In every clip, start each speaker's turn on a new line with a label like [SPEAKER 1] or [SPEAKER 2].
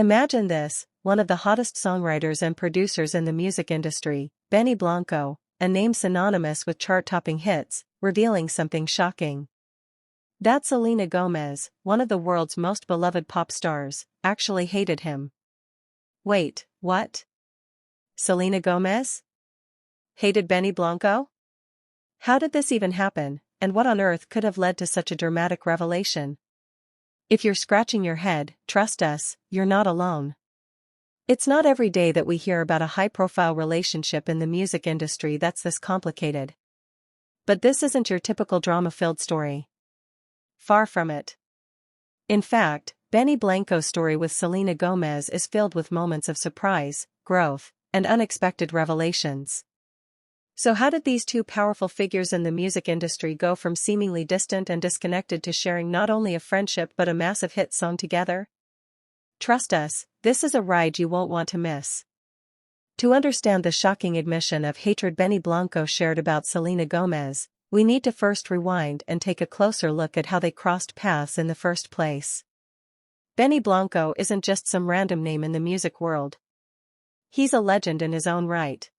[SPEAKER 1] Imagine this, one of the hottest songwriters and producers in the music industry, Benny Blanco, a name synonymous with chart-topping hits, revealing something shocking. That Selena Gomez, one of the world's most beloved pop stars, actually hated him. Wait, what? Selena Gomez? Hated Benny Blanco? How did this even happen, and what on earth could have led to such a dramatic revelation? If you're scratching your head, trust us, you're not alone. It's not every day that we hear about a high-profile relationship in the music industry that's this complicated. But this isn't your typical drama-filled story. Far from it. In fact, Benny Blanco's story with Selena Gomez is filled with moments of surprise, growth, and unexpected revelations. So how did these two powerful figures in the music industry go from seemingly distant and disconnected to sharing not only a friendship but a massive hit song together? Trust us, this is a ride you won't want to miss. To understand the shocking admission of hatred Benny Blanco shared about Selena Gomez, we need to first rewind and take a closer look at how they crossed paths in the first place. Benny Blanco isn't just some random name in the music world. He's a legend in his own right.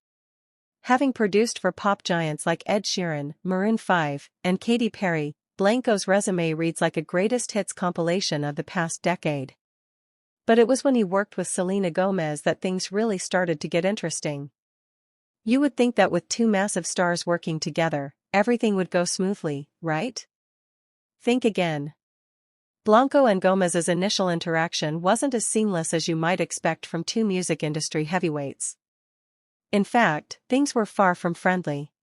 [SPEAKER 1] Having produced for pop giants like Ed Sheeran, Maroon 5, and Katy Perry, Blanco's resume reads like a greatest hits compilation of the past decade. But it was when he worked with Selena Gomez that things really started to get interesting. You would think that with two massive stars working together, everything would go smoothly, right? Think again. Blanco and Gomez's initial interaction wasn't as seamless as you might expect from two music industry heavyweights. In fact, things were far from friendly.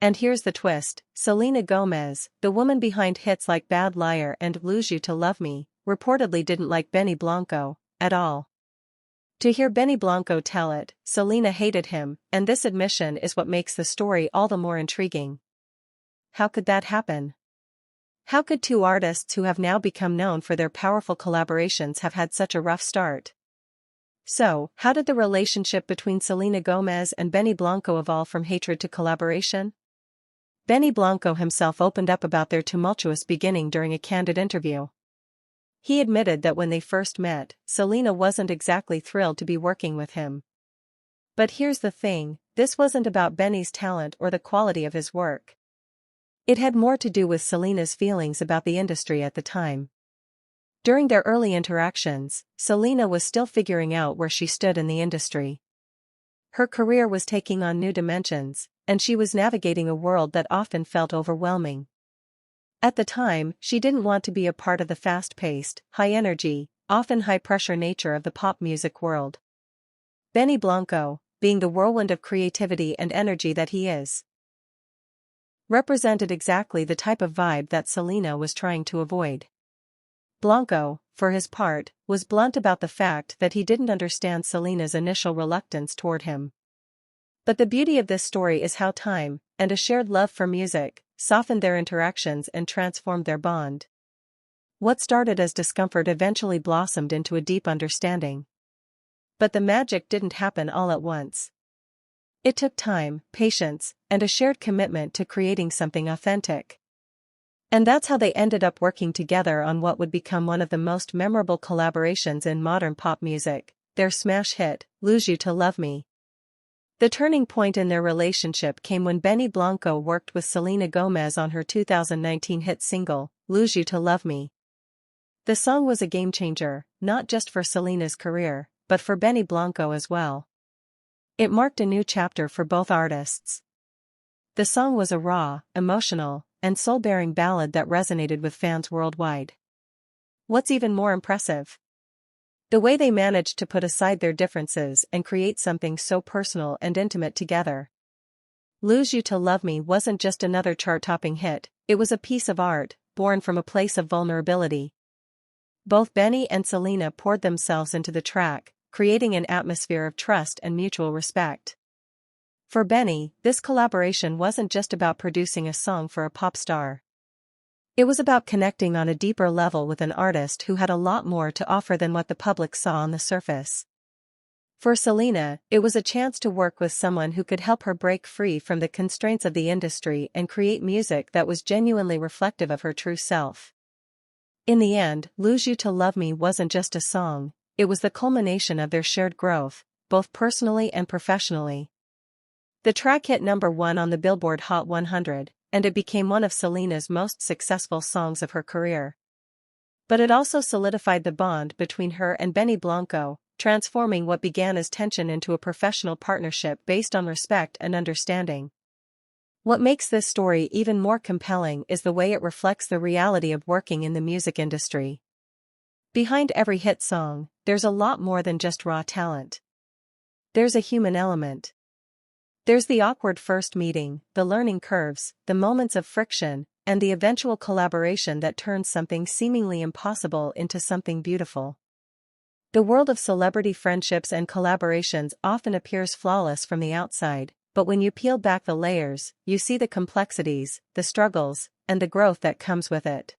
[SPEAKER 1] And here's the twist, Selena Gomez, the woman behind hits like Bad Liar and Lose You to Love Me, reportedly didn't like Benny Blanco at all. To hear Benny Blanco tell it, Selena hated him, and this admission is what makes the story all the more intriguing. How could that happen? How could two artists who have now become known for their powerful collaborations have had such a rough start? So, how did the relationship between Selena Gomez and Benny Blanco evolve from hatred to collaboration? Benny Blanco himself opened up about their tumultuous beginning during a candid interview. He admitted that when they first met, Selena wasn't exactly thrilled to be working with him. But here's the thing, this wasn't about Benny's talent or the quality of his work. It had more to do with Selena's feelings about the industry at the time. During their early interactions, Selena was still figuring out where she stood in the industry. Her career was taking on new dimensions, and she was navigating a world that often felt overwhelming. At the time, she didn't want to be a part of the fast-paced, high-energy, often high-pressure nature of the pop music world. Benny Blanco, being the whirlwind of creativity and energy that he is, represented exactly the type of vibe that Selena was trying to avoid. Blanco, for his part, was blunt about the fact that he didn't understand Selena's initial reluctance toward him. But the beauty of this story is how time, and a shared love for music, softened their interactions and transformed their bond. What started as discomfort eventually blossomed into a deep understanding. But the magic didn't happen all at once. It took time, patience, and a shared commitment to creating something authentic. And that's how they ended up working together on what would become one of the most memorable collaborations in modern pop music, their smash hit, Lose You to Love Me. The turning point in their relationship came when Benny Blanco worked with Selena Gomez on her 2019 hit single, Lose You to Love Me. The song was a game-changer, not just for Selena's career, but for Benny Blanco as well. It marked a new chapter for both artists. The song was a raw, emotional, and soul-bearing ballad that resonated with fans worldwide. What's even more impressive? The way they managed to put aside their differences and create something so personal and intimate together. Lose You to Love Me wasn't just another chart-topping hit, it was a piece of art, born from a place of vulnerability. Both Benny and Selena poured themselves into the track, creating an atmosphere of trust and mutual respect. For Benny, this collaboration wasn't just about producing a song for a pop star. It was about connecting on a deeper level with an artist who had a lot more to offer than what the public saw on the surface. For Selena, it was a chance to work with someone who could help her break free from the constraints of the industry and create music that was genuinely reflective of her true self. In the end, Lose You to Love Me wasn't just a song, it was the culmination of their shared growth, both personally and professionally. The track hit #1 on the Billboard Hot 100, and it became one of Selena's most successful songs of her career. But it also solidified the bond between her and Benny Blanco, transforming what began as tension into a professional partnership based on respect and understanding. What makes this story even more compelling is the way it reflects the reality of working in the music industry. Behind every hit song, there's a lot more than just raw talent. There's a human element. There's the awkward first meeting, the learning curves, the moments of friction, and the eventual collaboration that turns something seemingly impossible into something beautiful. The world of celebrity friendships and collaborations often appears flawless from the outside, but when you peel back the layers, you see the complexities, the struggles, and the growth that comes with it.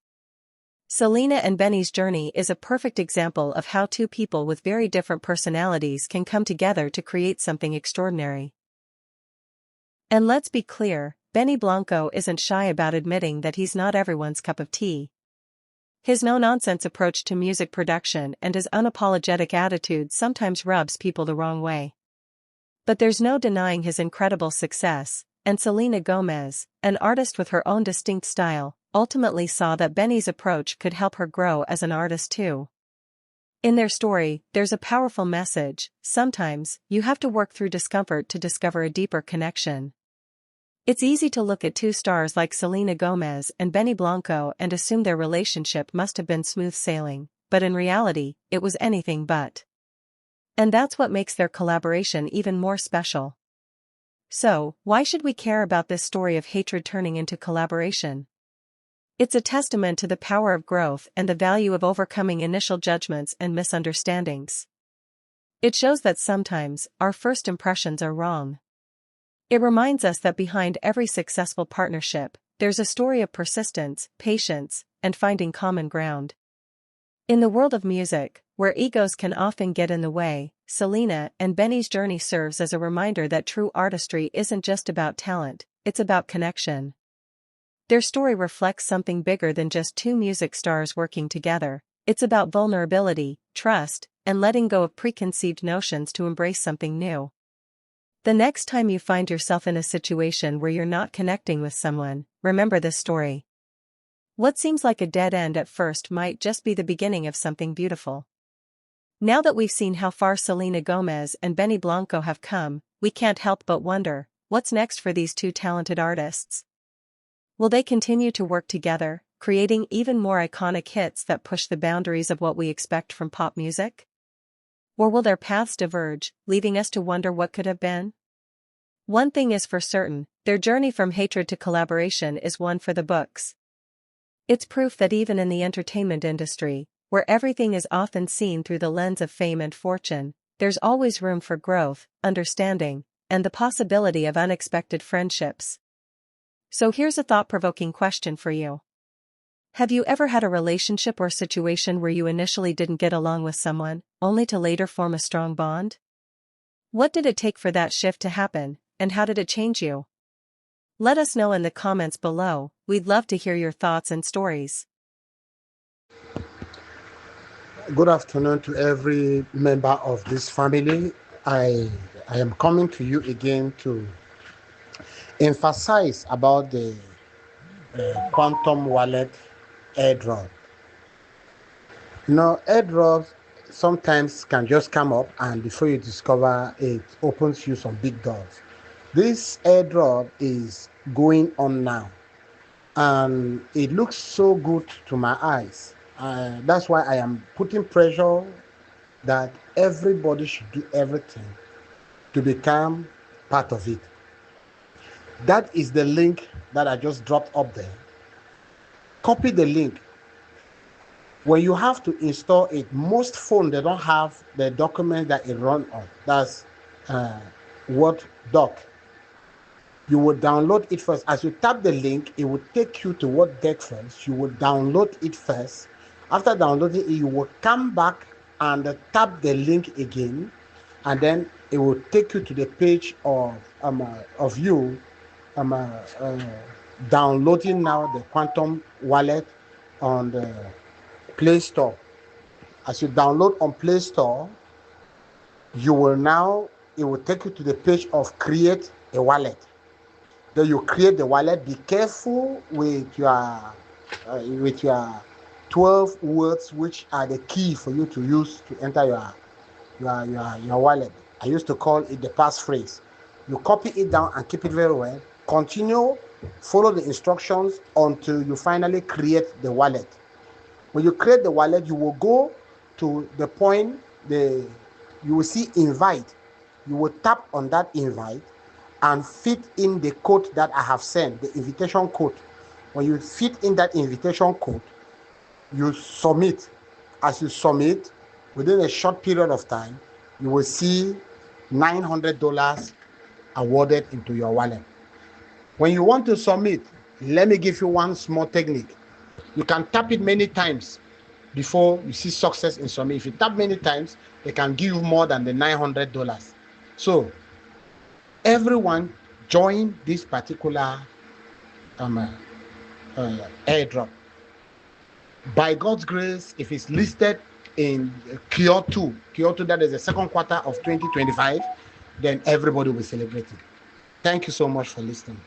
[SPEAKER 1] Selena and Benny's journey is a perfect example of how two people with very different personalities can come together to create something extraordinary. And let's be clear, Benny Blanco isn't shy about admitting that he's not everyone's cup of tea. His no-nonsense approach to music production and his unapologetic attitude sometimes rubs people the wrong way. But there's no denying his incredible success, and Selena Gomez, an artist with her own distinct style, ultimately saw that Benny's approach could help her grow as an artist too. In their story, there's a powerful message: sometimes, you have to work through discomfort to discover a deeper connection. It's easy to look at two stars like Selena Gomez and Benny Blanco and assume their relationship must have been smooth sailing, but in reality, it was anything but. And that's what makes their collaboration even more special. So, why should we care about this story of hatred turning into collaboration? It's a testament to the power of growth and the value of overcoming initial judgments and misunderstandings. It shows that sometimes, our first impressions are wrong. It reminds us that behind every successful partnership, there's a story of persistence, patience, and finding common ground. In the world of music, where egos can often get in the way, Selena and Benny's journey serves as a reminder that true artistry isn't just about talent, it's about connection. Their story reflects something bigger than just two music stars working together. It's about vulnerability, trust, and letting go of preconceived notions to embrace something new. The next time you find yourself in a situation where you're not connecting with someone, remember this story. What seems like a dead end at first might just be the beginning of something beautiful. Now that we've seen how far Selena Gomez and Benny Blanco have come, we can't help but wonder, what's next for these two talented artists? Will they continue to work together, creating even more iconic hits that push the boundaries of what we expect from pop music? Or will their paths diverge, leaving us to wonder what could have been? One thing is for certain, their journey from hatred to collaboration is one for the books. It's proof that even in the entertainment industry, where everything is often seen through the lens of fame and fortune, there's always room for growth, understanding, and the possibility of unexpected friendships. So here's a thought-provoking question for you. Have you ever had a relationship or situation where you initially didn't get along with someone, only to later form a strong bond? What did it take for that shift to happen, and how did it change you? Let us know in the comments below. We'd love to hear your thoughts and stories.
[SPEAKER 2] Good afternoon to every member of this family. I am coming to you again to emphasize about the quantum wallet airdrop. Airdrops sometimes can just come up, and before you discover it opens you some big doors. This airdrop is going on now, and it looks so good to my eyes. That's why I am putting pressure that everybody should do everything to become part of it. That is the link that I just dropped up there. Copy the link. When you have to install it, most phones, they don't have the document that it runs on. That's Word doc. You will download it first. As you tap the link, it will take you to Word doc first. You will download it first. After downloading it, you will come back and tap the link again, and then it will take you to the page of you downloading now the Quantum Wallet on the Play Store. As you download on Play Store, it will take you to the page of create a wallet. Then you create the wallet. Be careful with your 12 words, which are the key for you to use to enter your wallet. I used to call it the passphrase. You copy it down and keep it very well. Continue, follow the instructions until you finally create the wallet. When you create the wallet, you will go to the point, you will see invite. You will tap on that invite and fit in the code that I have sent, the invitation code. When you fit in that invitation code, you submit. As you submit, within a short period of time, you will see $900 awarded into your wallet. When you want to submit, let me give you one small technique. You can tap it many times before you see success in submit. If you tap many times, they can give you more than the $900. So everyone join this particular airdrop. By God's grace, if it's listed in Q2, that is the second quarter of 2025, then everybody will be celebrating. Thank you so much for listening.